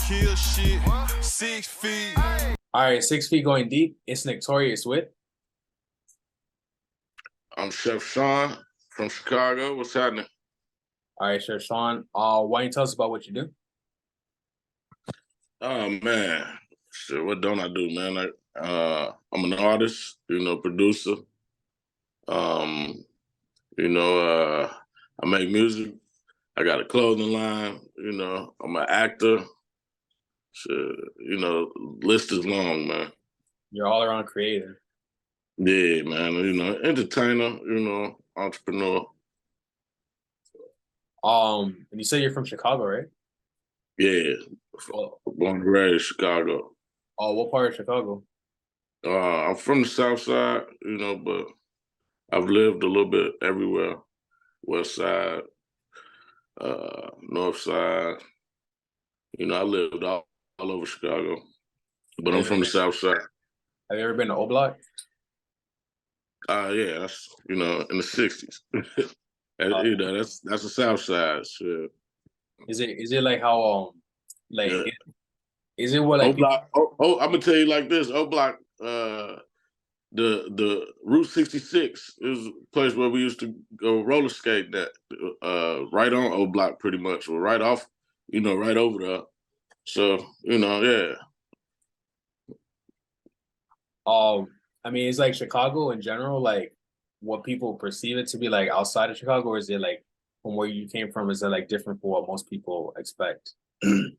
kill shit. 6 feet. All right, 6 feet going deep. It's Torius with. I'm Chef Sean from Chicago. What's happening? All right, Chef Sean. Why don't you tell us about what you do? Oh man, shit, what don't I do, man? I'm an artist, producer. Um, I make music. I got a clothing line. I'm an actor. Shit, list is long, man. You're all around creative. Yeah, man. Entertainer. Entrepreneur. And you say you're from Chicago, right? Yeah, Well, born and raised in Chicago. what part of Chicago? I'm from the South Side, but I've lived a little bit everywhere. West Side, North Side. I lived all over Chicago, but I'm from the South Side. Have you ever been to O Block? Yeah, that's in the '60s. That's the South Side. Shit. Is it like how Yeah. is it what O like Block? I'm gonna tell you like this. O Block. The Route 66 is a place where we used to go roller skate. That right on O Block, pretty much, or right off, right over there. So yeah. I mean, it's like Chicago in general, like what people perceive it to be like outside of Chicago, or is it like from where you came from, is it like different from what most people expect? I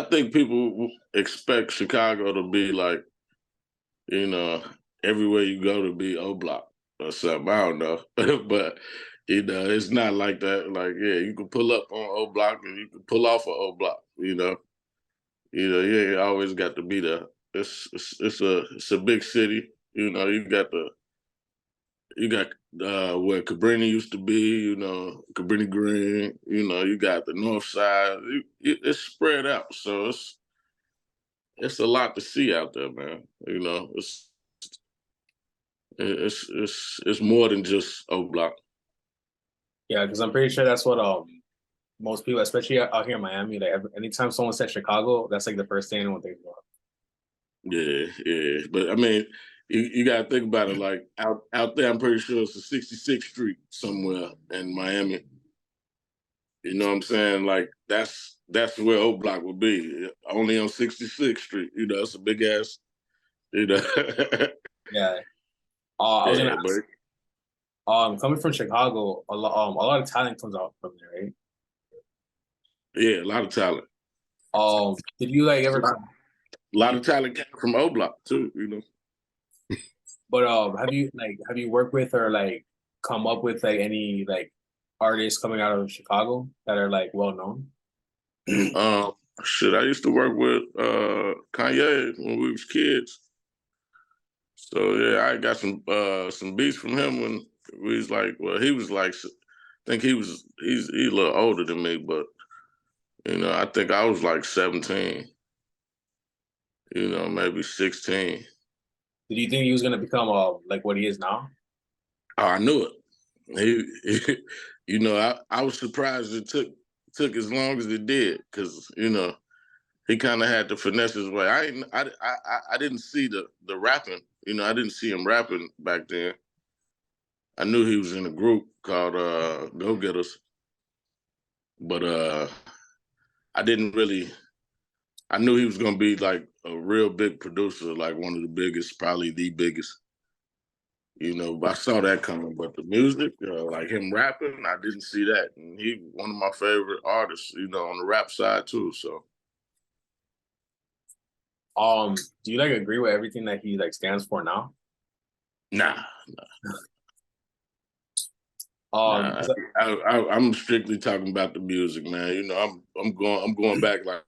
think people expect Chicago to be like, everywhere you go to be O Block or something. I don't know. But it's not like that. Like, yeah, you can pull up on O Block and you can pull off of O Block, you always got to be there. It's a big city. You got where Cabrini used to be, Cabrini Green, you got the north side. It's spread out. So it's a lot to see out there, man. It's more than just O Block. Yeah, because I'm pretty sure that's what most people, especially out here in Miami, like anytime someone says Chicago, that's like the first thing anyone thinks about. Yeah. But I mean, you got to think about it. Like out there, I'm pretty sure it's a 66th Street somewhere in Miami. You know what I'm saying? Like that's where O Block would be. Only on 66th Street. It's a big ass. Yeah. I was gonna but ask, coming from Chicago, a lot of talent comes out from there, right? yeah, a lot of talent. Did you like ever? A lot of talent came from O Block too. But have you worked with or like come up with like any like artists coming out of Chicago that are like well known? I used to work with Kanye when we was kids. So yeah, I got some beats from him when we was like, well, he was like, I think he's a little older than me, but I think I was like 17, maybe 16. Did you think he was gonna become like what he is now? Oh, I knew it. I was surprised it took as long as it did, because he kind of had to finesse his way. I didn't see the rapping. I didn't see him rapping back then. I knew he was in a group called Go Getters, but I didn't really. I knew he was gonna be like a real big producer, like one of the biggest, probably the biggest. I saw that coming, but the music, like him rapping, I didn't see that. And he one of my favorite artists, on the rap side too. So, do you like agree with everything that he like stands for now? nah. Um, I'm strictly talking about the music, man. I'm going back like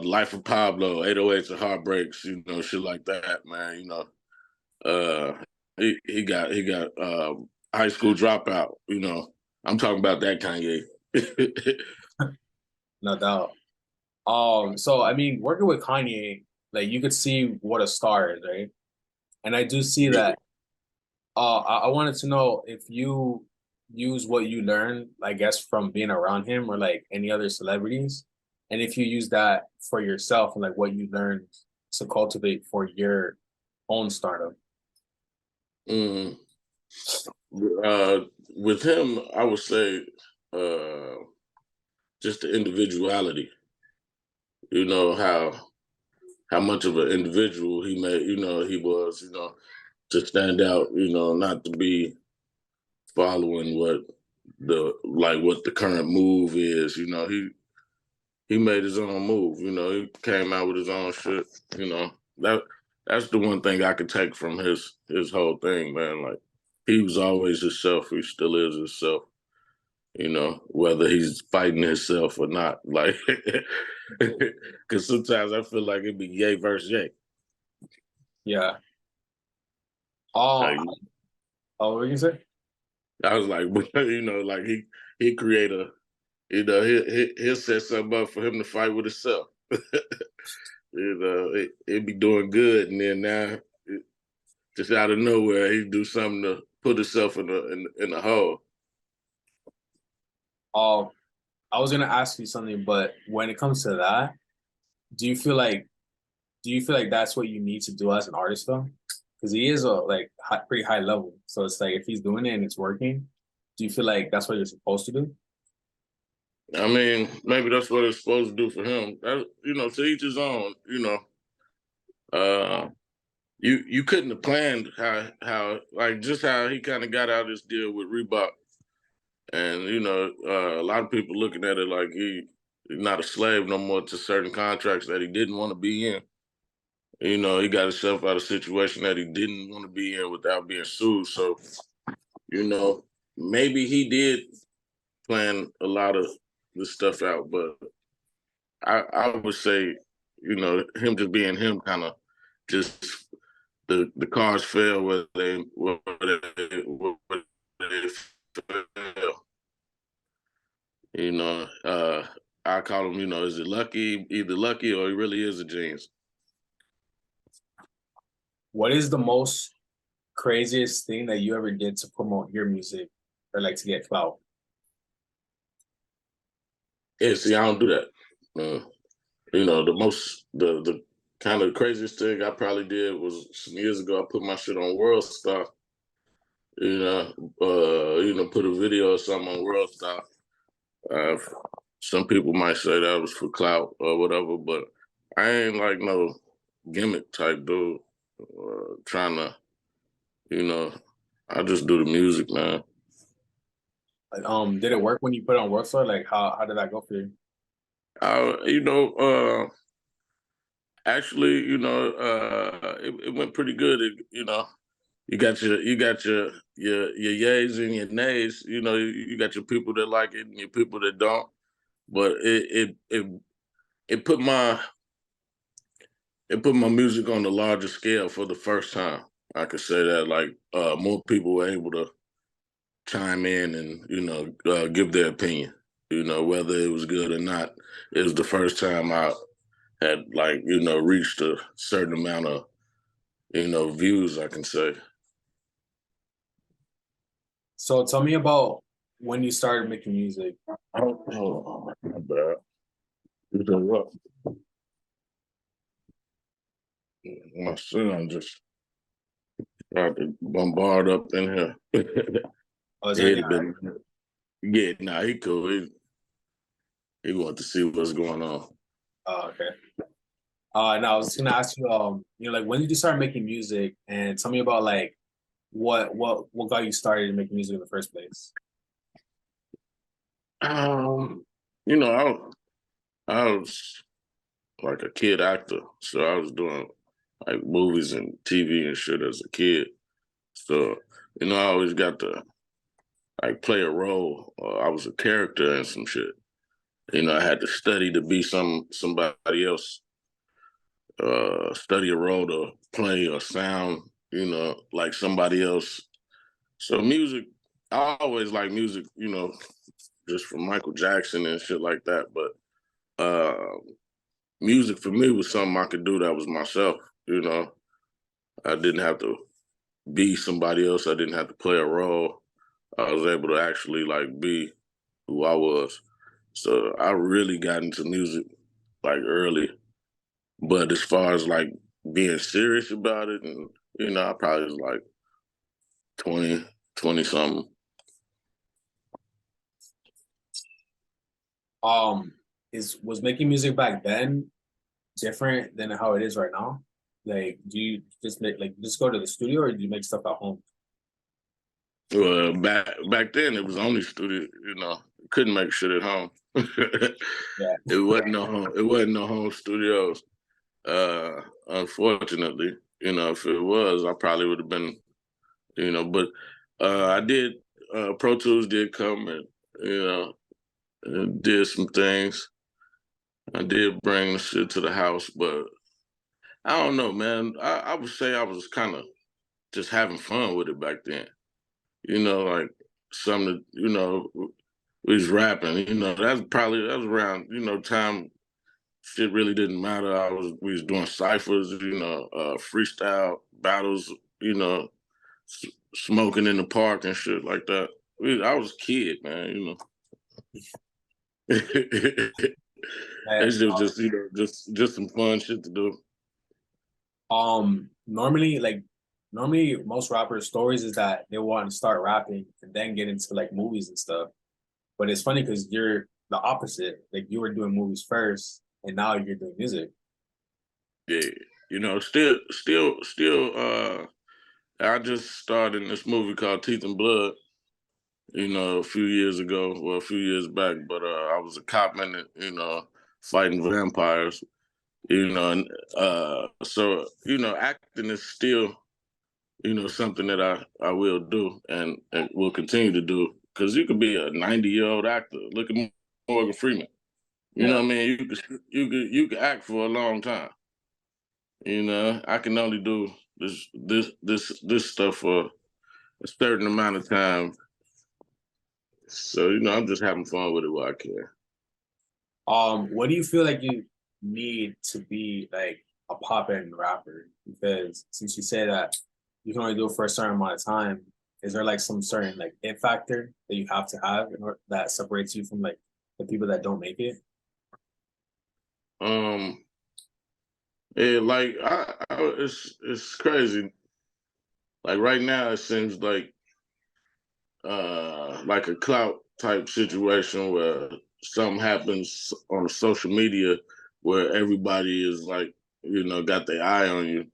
Life of Pablo, 808s and Heartbreaks, shit like that, man. He got High School Dropout. I'm talking about that Kanye. no doubt. So I mean, working with Kanye, like you could see what a star is, right? And I do see that. I wanted to know if you use what you learned, I guess, from being around him or like any other celebrities, and if you use that for yourself and like what you learned to cultivate for your own startup. Mm. With him, I would say uh, just the individuality. You know how much of an individual he made. You know he was. You know to stand out. You know not to be following what the current move is. You know he made his own move. You know he came out with his own shit. You know that's the one thing I could take from his whole thing, man. Like he was always himself. He still is himself. You know, whether he's fighting himself or not. Like, because sometimes I feel like it'd be Ye versus Ye. Yeah. Oh, Like, what were you say? I was like, you know, like he create a, you know, he'll set something up for him to fight with himself. You know, it be doing good, and then now, just out of nowhere, he do something to put himself in the hole. Oh, I was gonna ask you something, but when it comes to that, do you feel like that's what you need to do as an artist though? Because he is a like pretty high level. So it's like if he's doing it and it's working, do you feel like that's what you're supposed to do? I mean, maybe that's what it's supposed to do for him. That, you know, to each his own. You know, uh, you couldn't have planned how like just how he kind of got out of this deal with Reebok, and you know, a lot of people looking at it like he's not a slave no more to certain contracts that he didn't want to be in. You know, he got himself out of a situation that he didn't want to be in without being sued. So, you know, maybe he did plan a lot of this stuff out, but I would say, you know, him just being him kind of just the cards fell where they fell. You know, I call him, you know, is it lucky, either lucky or he really is a genius. What is the most craziest thing that you ever did to promote your music or like to get clout? Yeah, see, I don't do that. You know, the kind of craziest thing I probably did was some years ago. I put my shit on World Star. You know, put a video or something on World Star. Uh, some people might say that was for clout or whatever, but I ain't like no gimmick type dude. Trying to, you know, I just do the music, man. Like, did it work when you put it on Workstar? Like, how did that go for you? You know, actually, you know, it went pretty good. You know, you got your yays and your nays. You know, you got your people that like it and your people that don't. But it put my music on a larger scale for the first time. I could say that like more people were able to chime in and you know give their opinion. You know whether it was good or not. It was the first time I had like you know reached a certain amount of you know views. I can say. So tell me about when you started making music. Oh, my bad. You know what? My son just tried to bombard up in here. Oh, is He'd everything have all right? been, yeah, nah, he cool. He wanted to see what's going on. Oh, okay. Now I was gonna ask you, you know, like when did you start making music, and tell me about like what got you started in making music in the first place? Um, you know, I was like a kid actor, so I was doing like movies and TV and shit as a kid. So, you know, I always got to like play a role. I was a character in some shit. You know, I had to study to be somebody else. Study a role to play or sound. You know, like somebody else. So music, I always like music. You know, just from Michael Jackson and shit like that. But music for me was something I could do that was myself. You know, I didn't have to be somebody else. I didn't have to play a role. I was able to actually like be who I was. So I really got into music like early. But as far as like being serious about it, and I probably was like 20 something. Was making music back then different than how it is right now? Like, do you just just go to the studio, or do you make stuff at home? Well, back then it was only studio. Couldn't make shit at home. Yeah. It wasn't no home. It wasn't no home studios. Unfortunately, if it was, I probably would have been. But I did. Pro Tools did come and did some things. I did bring the shit to the house, but I don't know, man. I would say I was kind of just having fun with it back then. Like something, we was rapping, that was around, time shit really didn't matter. We was doing ciphers, freestyle battles, smoking in the park and shit like that. I was a kid, man, It's just just some fun shit to do. Normally, most rappers' stories is that they want to start rapping and then get into like movies and stuff. But it's funny because you're the opposite. Like, you were doing movies first, and now you're doing music. Yeah, I just started in this movie called Teeth and Blood, a few years ago, well, a few years back, but I was a cop in it, fighting vampires, and so, acting is still, something that I will do and will continue to do, because you could be a 90-year-old actor. Look at Morgan Freeman. You know what I mean? You could act for a long time. I can only do this stuff for a certain amount of time. So, I'm just having fun with it while I can. What do you feel like you need to be like a pop-in rapper? Because since you say that you can only do it for a certain amount of time, is there like some certain like it factor that you have to have in order that separates you from like the people that don't make it? Um, yeah, like it's crazy. Like right now, it seems like a clout type situation where something happens on social media where everybody is like, got their eye on you,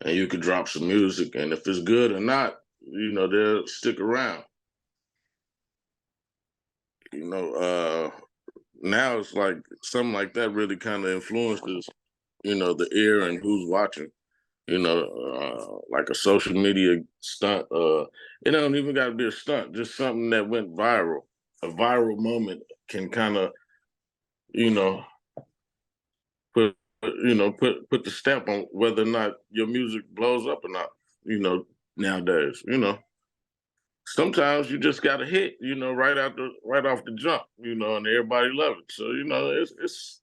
and you could drop some music, and if it's good or not, they'll stick around. Now it's like something like that really kind of influences, the ear and who's watching. Like a social media stunt. It don't even got to be a stunt. Just something that went viral. A viral moment can kind of, you know, put the stamp on whether or not your music blows up or not. Nowadays, sometimes you just got to hit, right off the jump, and everybody love it. So it's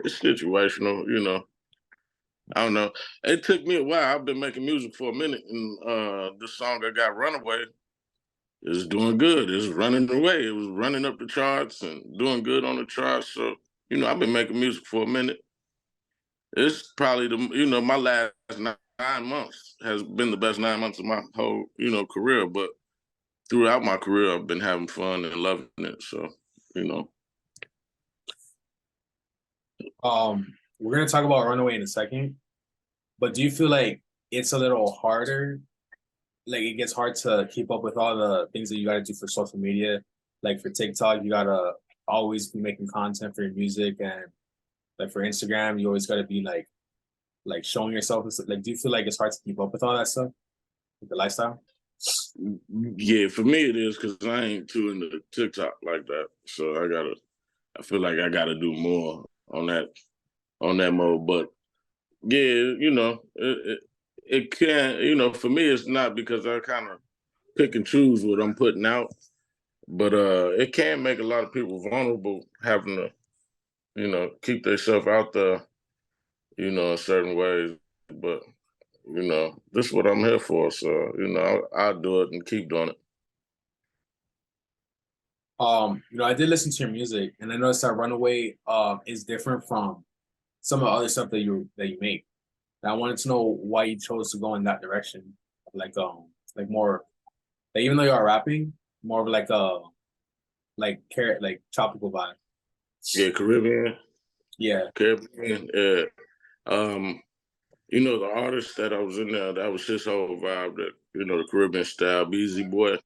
situational, I don't know. It took me a while. I've been making music for a minute, and this song I got, "Runaway," is doing good. It's running away. It was running up the charts and doing good on the charts. So, I've been making music for a minute. It's probably my last 9 months has been the best 9 months of my whole, career. But throughout my career, I've been having fun and loving it. So, you know. We're gonna talk about Runaway in a second, but do you feel like it's a little harder? Like, it gets hard to keep up with all the things that you gotta do for social media. Like for TikTok, you gotta always be making content for your music, and like for Instagram, you always gotta be like showing yourself. Like, do you feel like it's hard to keep up with all that stuff, with the lifestyle? Yeah, for me it is because I ain't too into TikTok like that. So I feel like I gotta do more on that mode. But yeah, it can, for me it's not, because I kind of pick and choose what I'm putting out. But it can make a lot of people vulnerable having to, keep themselves out there, in certain ways. But, this is what I'm here for. So, I'll do it and keep doing it. I did listen to your music, and I noticed that Runaway is different from some of the other stuff that you make. And I wanted to know why you chose to go in that direction, like more, like even though you are rapping, more of like a like carrot like tropical vibe. Yeah, Caribbean, Yeah. Caribbean. Um, the artist that I was in there, that was his whole vibe. That the Caribbean style, Beezy Boy.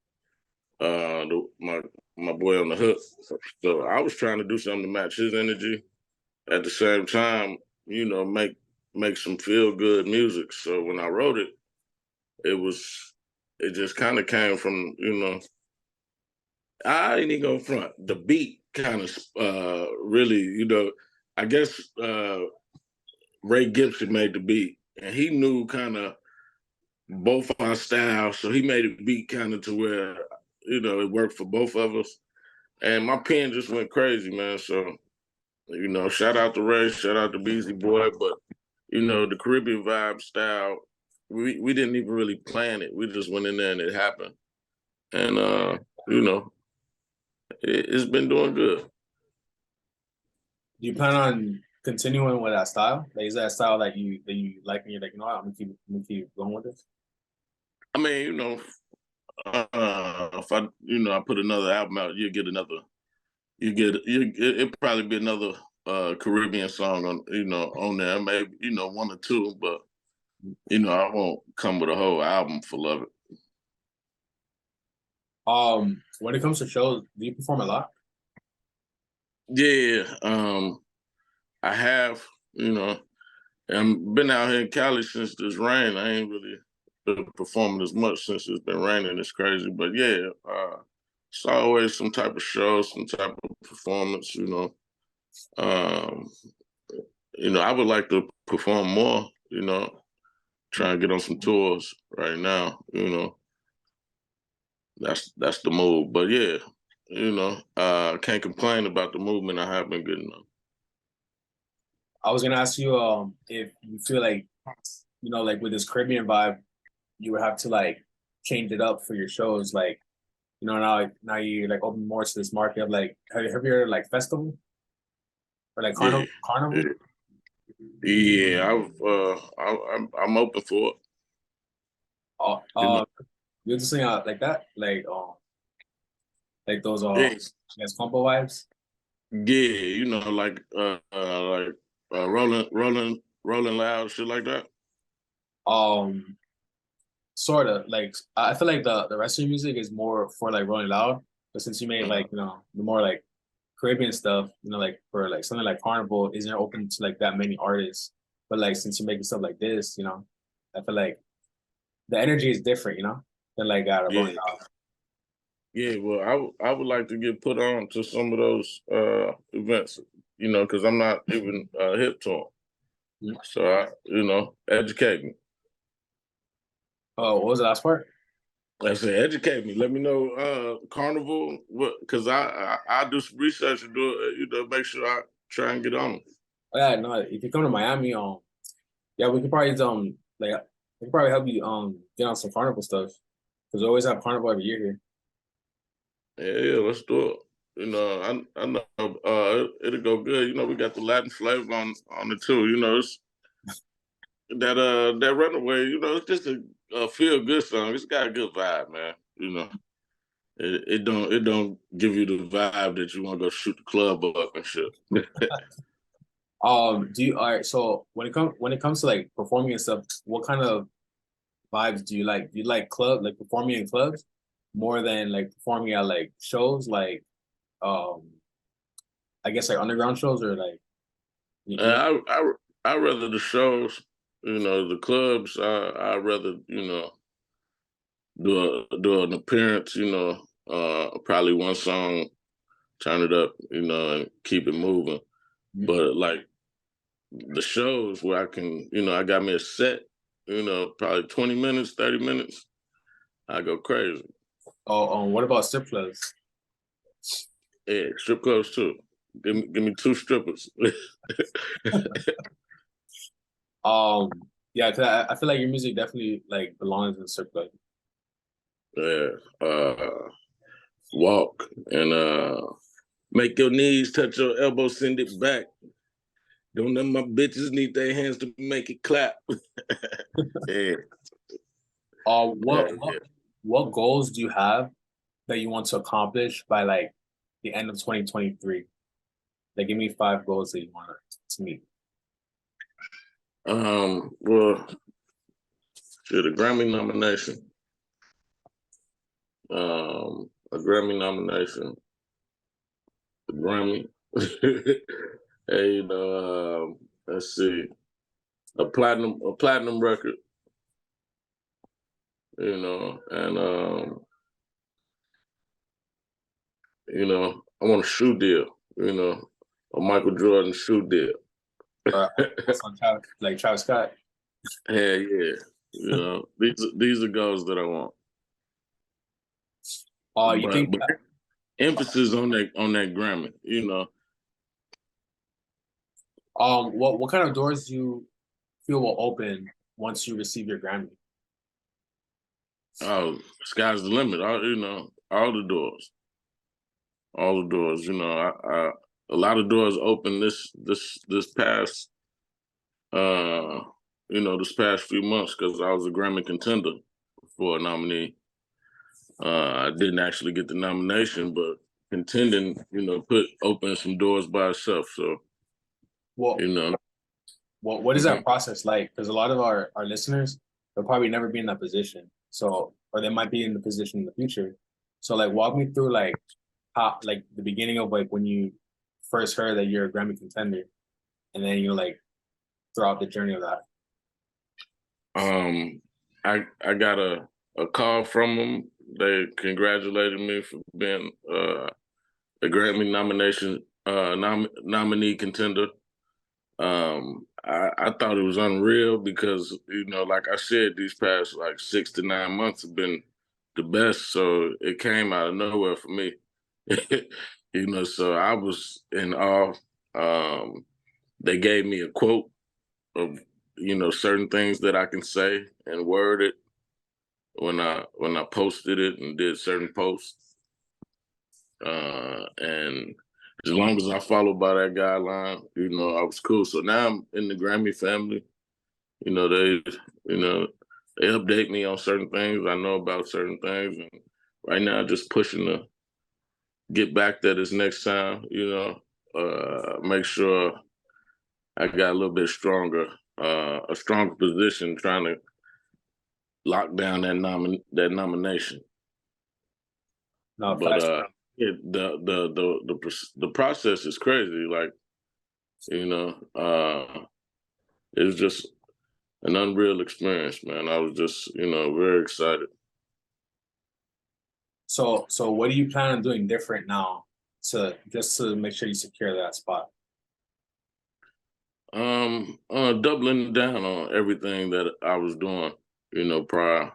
My boy on the hook. So I was trying to do something to match his energy. At the same time, make some feel good music. So when I wrote it, it was it just kind of came from I ain't even gonna front. The beat kind of really, I guess Ray Gibson made the beat, and he knew kind of both our styles, so he made a beat kind of to where it worked for both of us. And my pen just went crazy, man. So shout out to Ray, shout out to Beezy Boy, but the Caribbean vibe style, we didn't even really plan it. We just went in there and it happened, and you know, it's been doing good. Do you plan on continuing with that style? Like, is that a style that you like, and you're like, I'm gonna keep going with this? I mean, if I put another album out, it'll probably be another Caribbean song on there, maybe one or two, but I won't come with a whole album full of it. When it comes to shows, do you perform a lot? Yeah, I have, and been out here in Cali since this rain. I ain't really been performing as much since it's been raining. It's crazy, but yeah, it's always some type of show, some type of performance. Um, I would like to perform more. Try and get on some tours right now. That's the move. But yeah, can't complain about the movement I have been getting on. I was gonna ask you if you feel like like with this Caribbean vibe, you would have to like change it up for your shows. Like now you like open more to this market of like have you heard like festival or like Yeah, carnival? yeah, yeah. I'm open for it. Uh, You know, uh, you just saying like that, like those yeah, I guess combo vibes. yeah. Rolling loud, shit like that. Um, Sort of like I feel like the rest of your music is more for like Rolling Loud, but since you made Uh-huh. like the more like Caribbean stuff, like for like something like Carnival isn't open to like that many artists. But like since you're making stuff like this, I feel like the energy is different, than like at a Rolling Yeah, Loud. yeah. Well, I would like to get put on to some of those events, because I'm not even hip to them. Mhm. So educate me. Oh, what was the last part? Like I said, educate me. Let me know Carnival, because I do some research and do make sure I try and get on. Oh yeah, no, if you come to Miami, yeah, we could probably like we could probably help you get on some Carnival stuff because we always have Carnival every year here. Yeah, let's do it. I know it'll go good. We got the Latin flavor on it too. It's that Runaway. It's just a feel good song. It's got a good vibe, man. It don't give you the vibe that you want to go shoot the club up and shit. Do you all right? So when it comes to like performing and stuff, what kind of vibes do you like? Do you like performing in clubs more than like performing at like shows like um I guess like underground shows or like you know I rather the shows. The clubs. I rather do an appearance. Probably one song, turn it up. And keep it moving. But like the shows where I can, I got me a set. Probably 20 minutes, 30 minutes. I go crazy. what about strip clubs? Yeah, strip clubs too. Give me two strippers. Yeah, 'cause I feel like your music definitely like belongs in strip club. Yeah. walk, and make your knees touch your elbows, send it back. Don't let my bitches need their hands to make it clap. Yeah. What Yeah, what yeah. what goals do you have that you want to accomplish by like the end of 2023? Like, give me 5 goals that you want to meet. Well, shit, a Grammy nomination. A Grammy nomination. A Grammy. Hey, let's see. A platinum record, and I want a shoe deal, a Michael Jordan shoe deal. That's on like Travis Scott. Yeah, yeah. These are goals that I want. You think But emphasis on that Grammy, what kind of doors do you feel will open once you receive your Grammy? Oh, sky's the limit. All the doors. All the doors. A lot of doors open this past this past few months because I was a Grammy contender for a nominee. I didn't actually get the nomination, but contending, open some doors by itself. So, Well, what is that process like? Because a lot of our listeners, they'll probably never be in that position. So, or they might be in the position in the future. So, like, walk me through like how, like, the beginning of like when you first heard that you're a Grammy contender, and then you like throughout the journey of that. I got a call from them. They congratulated me for being a Grammy nominee contender. I thought it was unreal because like I said, these past like 6 to 9 months have been the best. So it came out of nowhere for me. So I was in awe. They gave me a quote of certain things that I can say and word it when I posted it and did certain posts. And as long as I followed by that guideline, I was cool. So now I'm in the Grammy family. They update me on certain things. I know about certain things, and right now just pushing to get back there this next time. Make sure I got a little bit stronger, a stronger position, trying to lock down that nomination. No, But facts. the process is crazy. Like it's just an unreal experience, man. I was just very excited. So what do you plan on doing different now to make sure you secure that spot? Doubling down on everything that I was doing, prior,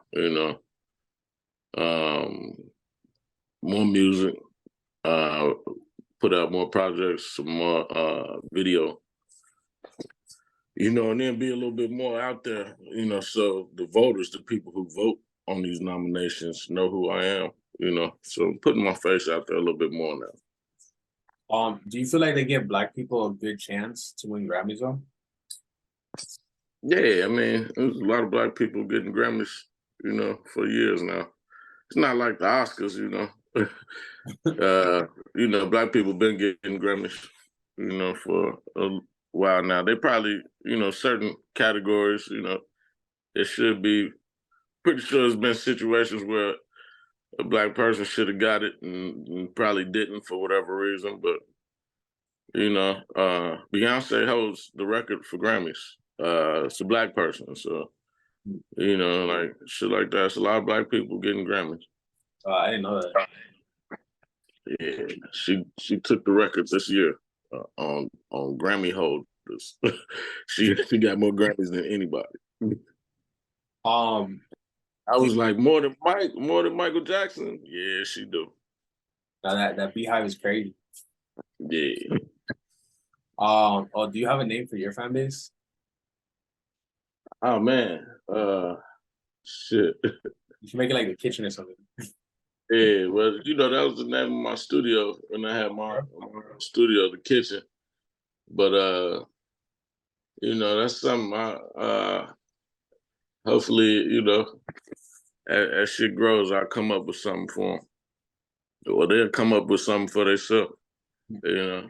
more music, put out more projects, some more video, and then be a little bit more out there, so the voters, the people who vote on these nominations know who I am, so I'm putting my face out there a little bit more now. Do you feel like they give Black people a good chance to win Grammys though? Yeah, I mean, there's a lot of Black people getting Grammys, for years now. It's not like the Oscars, Black people been getting Grammys, for a while now. They probably, certain categories, it should be. Pretty sure there's been situations where a Black person should have got it and probably didn't for whatever reason. But Beyonce holds the record for Grammys. It's a Black person, so like shit like that. It's a lot of Black people getting Grammys. I didn't know that. Yeah, she took the record this year on Grammy holders. she got more Grammys than anybody. I was like, more than Michael Jackson. Yeah, she do. That Beehive is crazy. Yeah. Do you have a name for your fan base? Oh man. Shit. You should make it like the kitchen or something. Yeah, well, you know, that was the name of my studio when I had my studio, the kitchen. But you know, that's something hopefully, you know, as shit grows, I'll come up with something for them. Or they'll come up with something for themselves, you know.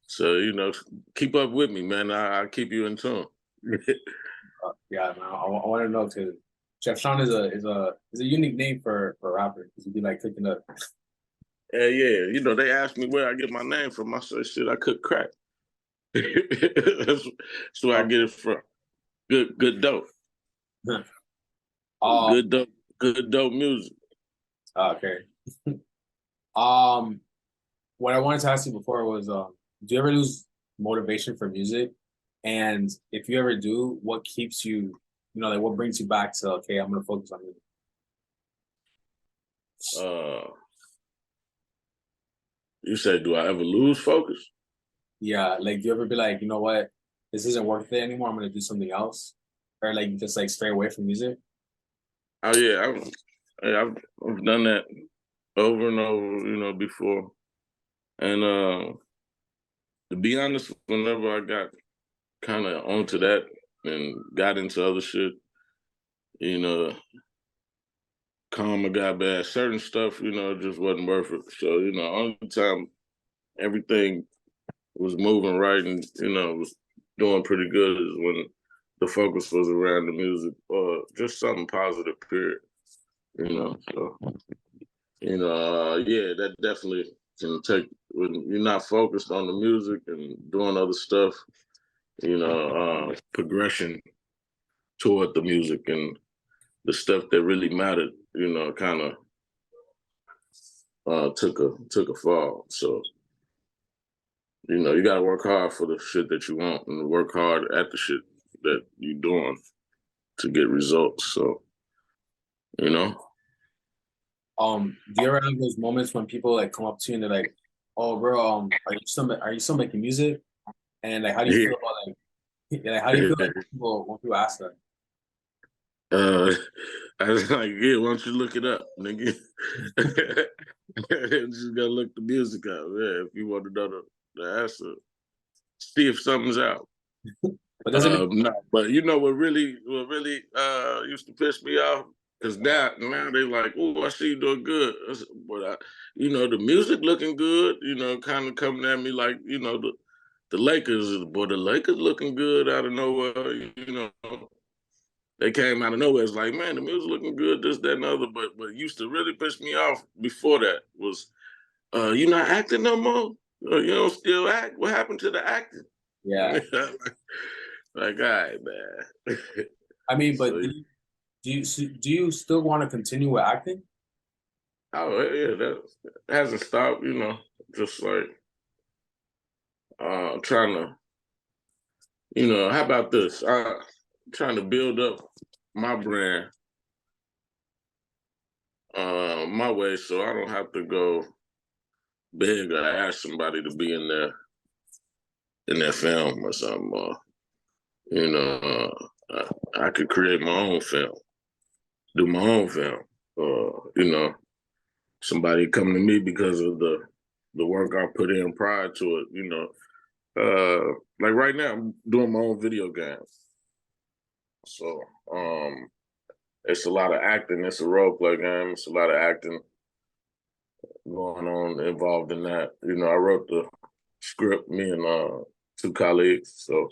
So, you know, keep up with me, man. I'll keep you in tune. Yeah, man. I want to know too. Chef Sean is a unique name for a rapper because he'd be like cooking up. Yeah, you know, they asked me where I get my name from. I said, shit, I cook crack. That's where I get it from. Good dope. um. Good dope music. Okay. Um. What I wanted to ask you before was, do you ever lose motivation for music? And if you ever do, what keeps you, like what brings you back to, okay, I'm gonna focus on music. Uh, you said, do I ever lose focus? Yeah, like do you ever be like, you know what, this isn't worth it anymore. I'm gonna do something else, or like just like stray away from music. Oh yeah, I've done that over and over, you know, before. And to be honest, whenever I got kind of onto that and got into other shit, you know, karma got bad. Certain stuff, you know, just wasn't worth it. So, you know, only time everything was moving right and, you know, was doing pretty good is when the focus was around the music or just something positive, period. You know, so, you know, yeah, that definitely can take, when you're not focused on the music and doing other stuff, you know, progression toward the music and the stuff that really mattered, you know, kind of took a fall. So, you know, you got to work hard for the shit that you want and work hard at the shit that you're doing to get results. So, you know. Do you ever have those moments when people like come up to you and they're like, "Oh, bro, are you still making music?" And like, how do you Yeah. feel about like how do you feel like when people ask that? uh, I was like, yeah, why don't you look it up, nigga? Just gotta look the music up, yeah. If you want to know the answer, see if something's out. But doesn't it? No, but you know what really used to piss me off? Because now they like, oh, I see you doing good. But you know, the music looking good, you know, kind of coming at me like, you know, the Lakers, boy, the Lakers looking good out of nowhere, you know. They came out of nowhere. It's like, man, the music looking good, this, that, and other. But what used to really piss me off before that was, you not acting no more? You don't still act? What happened to the acting? Yeah. Like, all right, man. I mean, So, but do you still want to continue with acting? oh yeah, that hasn't stopped. You know, just like trying to, you know, how about this? Trying to build up my brand my way, so I don't have to go big or ask somebody to be in their film or something. Or, you know, I could create my own film, do my own film. You know, somebody come to me because of the work I put in prior to it. You know, like right now, I'm doing my own video games. So it's a lot of acting. It's a role play game. It's a lot of acting going on involved in that. You know, I wrote the script, me and two colleagues. So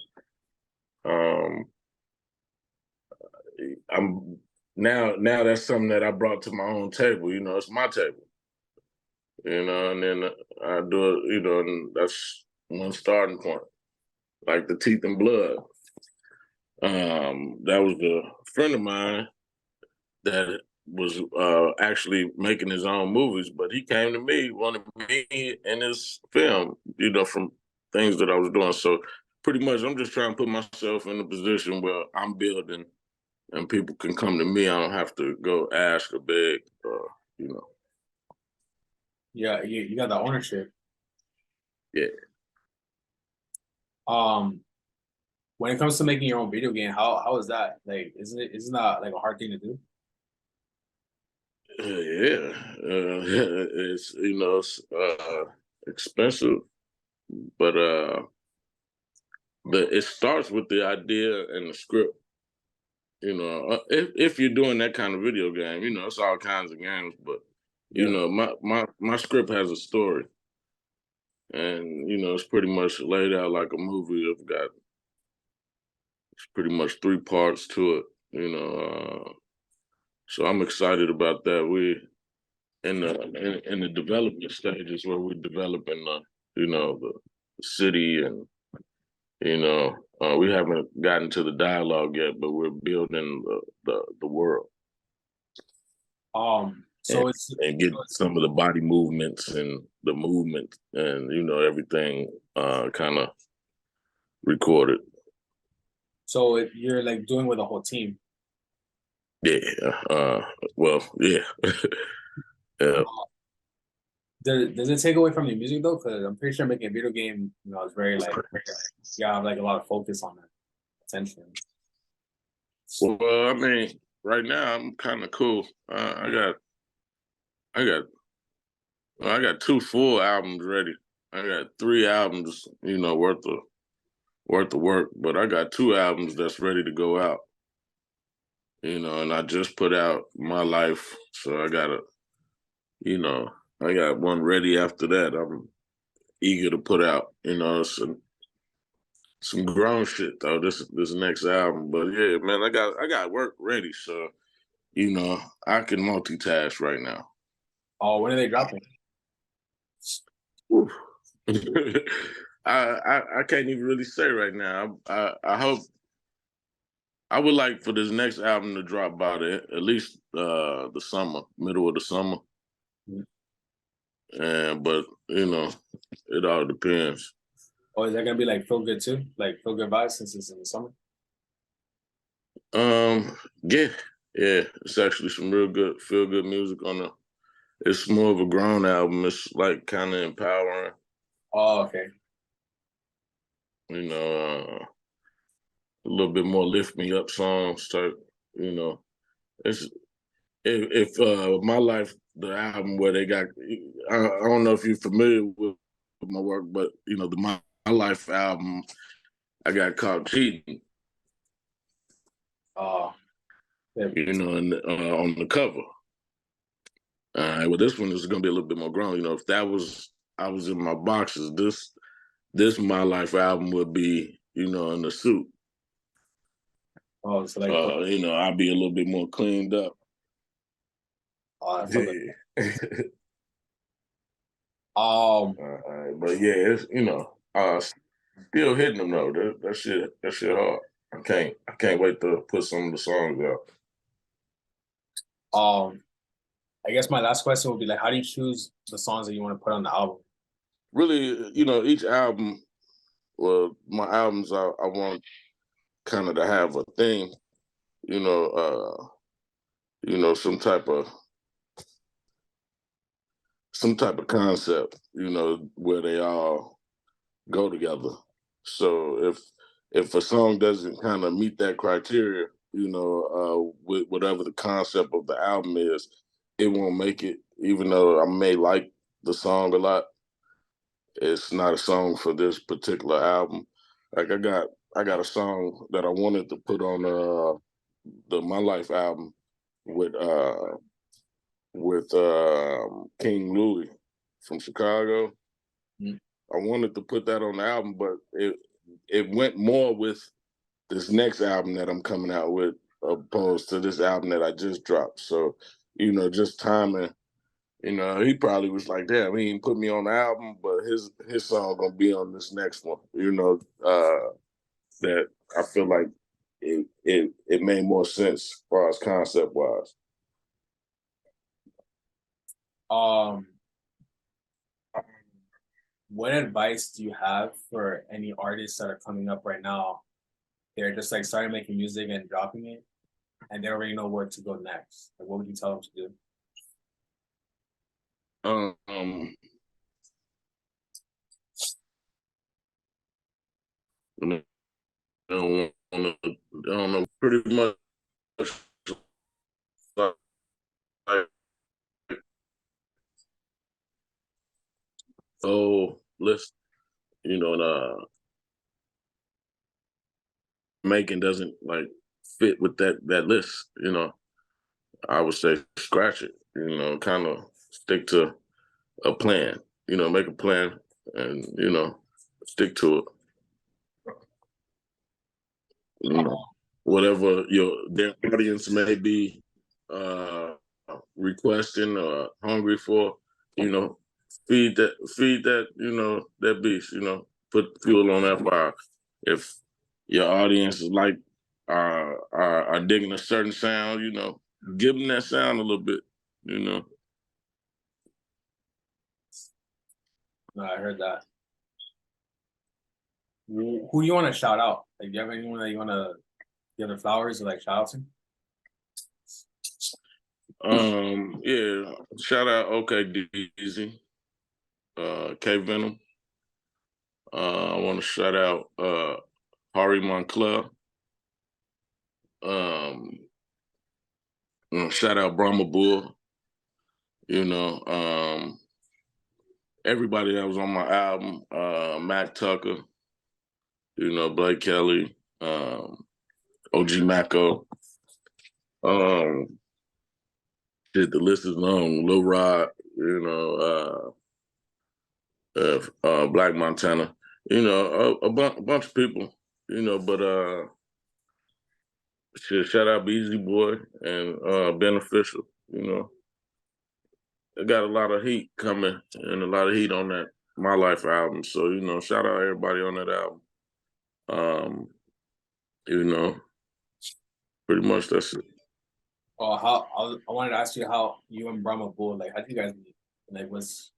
um, I'm now that's something that I brought to my own table. You know, it's my table. You know, and then I do it. You know, and that's one starting point. Like the Teeth and Blood. That was a friend of mine that was actually making his own movies, but he came to me, wanted me in his film, you know, from things that I was doing. So pretty much I'm just trying to put myself in a position where I'm building and people can come to me. I don't have to go ask or beg, you know. Yeah, you got the ownership. Yeah. Um, when it comes to making your own video game, how is that? Like, isn't that like a hard thing to do? Yeah, it's it's expensive, but it starts with the idea and the script. If you're doing that kind of video game, it's all kinds of games, but Yeah. my script has a story, and it's pretty much laid out like a movie. It's pretty much three parts to it. So I'm excited about that. We in the development stages where we're developing the city, and we haven't gotten to the dialogue yet, but we're building the world. So And get some of the body movements and the movement and everything kind of recorded. so you're like doing with a whole team. Yeah. Well, yeah. Yeah. Does it take away from your music though? Because I'm pretty sure making a video game, is very like you have like a lot of focus on that attention. Well, I mean, right now I'm kind of cool. I got I got two full albums ready. I got three albums, worth of work, but I got two albums that's ready to go out. And I just put out My Life, so I got one ready after that. I'm eager to put out, some grown shit though. This next album, but yeah, man, I got work ready, so I can multitask right now. Oh, when are they dropping? I can't even really say right now. I hope I would like for this next album to drop by at least the summer, middle of the summer. And but it all depends. Oh, is that gonna be like feel good too? Like feel good vibes since it's in the summer? Yeah, yeah. It's actually some real good feel good music on the. It's more of a grown album. It's like kind of empowering. Oh, okay. A little bit more lift me up songs type. It's if My Life, the album where they got. I don't know if you're familiar with my work, but the My Life album, I got caught cheating. Yeah. And on the cover. Well, this one is going to be a little bit more grown. If that was I was in my boxes, this My Life album would be, in the suit. Oh, so like I'd be a little bit more cleaned up. oh, that's something. Yeah. But yeah, it's still hitting them though. That shit hard. I can't wait to put some of the songs out. I guess my last question would be like, how do you choose the songs that you want to put on the album? Really, each album, well, my albums, I want kind of to have a theme, some type of concept, where they all go together. So if a song doesn't kind of meet that criteria, with whatever the concept of the album is, it won't make it. Even though I may like the song a lot, it's not a song for this particular album. Like I got a song that I wanted to put on the My Life album with King Louis from Chicago. Mm. I wanted to put that on the album, but it went more with this next album that I'm coming out with, opposed to this album that I just dropped. So, just timing. He probably was like, "Damn, he didn't put me on the album, but his song gonna be on this next one." That I feel like it made more sense as far as concept wise. Um, what advice do you have for any artists that are coming up right now? They're just like starting making music and dropping it, and they don't really know where to go next. Like, what would you tell them to do? I don't know, pretty much like whole list, you know, and making doesn't like fit with that list, you know, I would say scratch it, you know, kind of stick to a plan, you know, make a plan and, you know, stick to it. You know, whatever their audience may be requesting or hungry for, you know, feed that, you know, that beast, you know, put fuel on that fire. If your audience is like are digging a certain sound, you know, give them that sound a little bit, you know. No, I heard that. Who you want to shout out? Like, do you have anyone that you want to give the flowers or like shout out to? Yeah, shout out OK Deezy, K Venom. I want to shout out Hari Moncler. Shout out Brahma Bull. You know, everybody that was on my album, Mac Tucker, you know, Blake Kelly, OG Mako. The list is long. Lil Rod, you know, Black Montana, you know, a bunch of people, you know, but shout out Beezy Boy and Beneficial, you know. It got a lot of heat coming and a lot of heat on that My Life album. So, you know, shout out everybody on that album. You know, pretty much that's it. Oh, I wanted to ask you how you and Brahma Bull, like, how did you guys meet? Like, was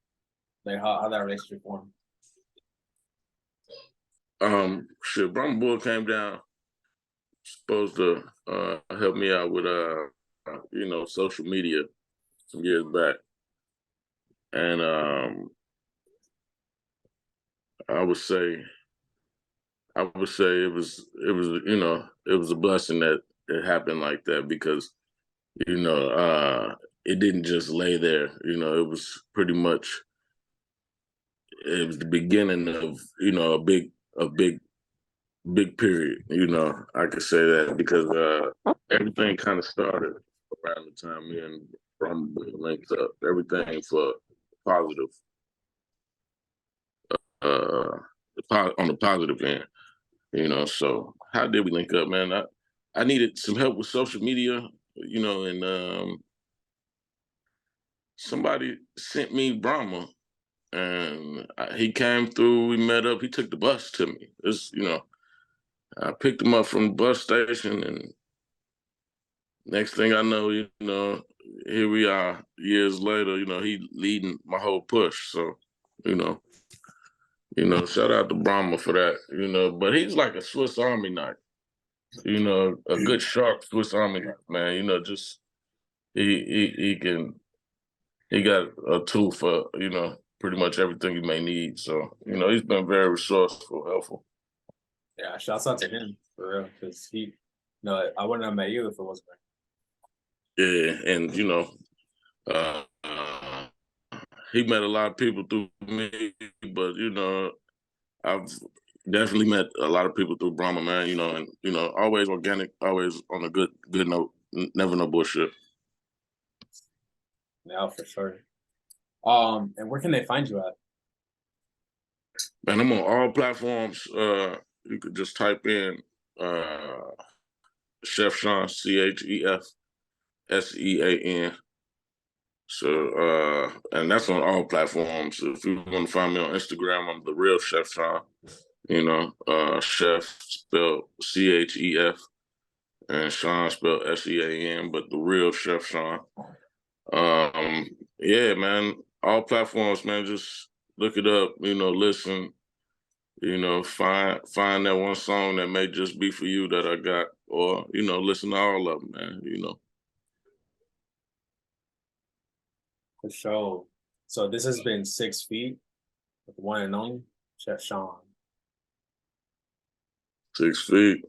like how that relationship formed? Brahma Bull came down, supposed to help me out with you know, social media some years back. And I would say it was you know, it was a blessing that it happened like that because, you know, it didn't just lay there, you know, it was pretty much it was the beginning of, you know, a big period, you know, I could say that because everything kind of started around the time me and from linked up, everything for positive, on the positive end, you know. So how did we link up, man? I needed some help with social media, you know, and somebody sent me Brahma, and he came through. We met up. He took the bus to me. It's, you know, I picked him up from the bus station, and next thing I know, you know, here we are years later. You know, he leading my whole push. So, you know, shout out to Brahma for that. You know, but he's like a Swiss Army knife. You know, a good sharp Swiss Army knife, man. You know, just he got a tool for, you know, pretty much everything you may need. So, you know, he's been very resourceful, helpful. Yeah, shouts out to him for real, because no, I wouldn't have met you if it wasn't for him. Yeah, and you know, he met a lot of people through me, but you know, I've definitely met a lot of people through Brahma, man. You know, and you know, always organic, always on a good note, never no bullshit. Yeah, for sure. And where can they find you at? Man, I'm on all platforms. You could just type in Chef Sean, ChefSean. So and that's on all platforms. If you want to find me on Instagram, I'm the real Chef Sean. You know, Chef spelled Chef and Sean spelled Sean, but the real Chef Sean. Yeah, man, all platforms, man. Just look it up. You know, listen. You know, find that one song that may just be for you that I got, or you know, listen to all of them, man. You know. For sure. So this has been 6 feet with the one and only Chef Sean. 6 feet.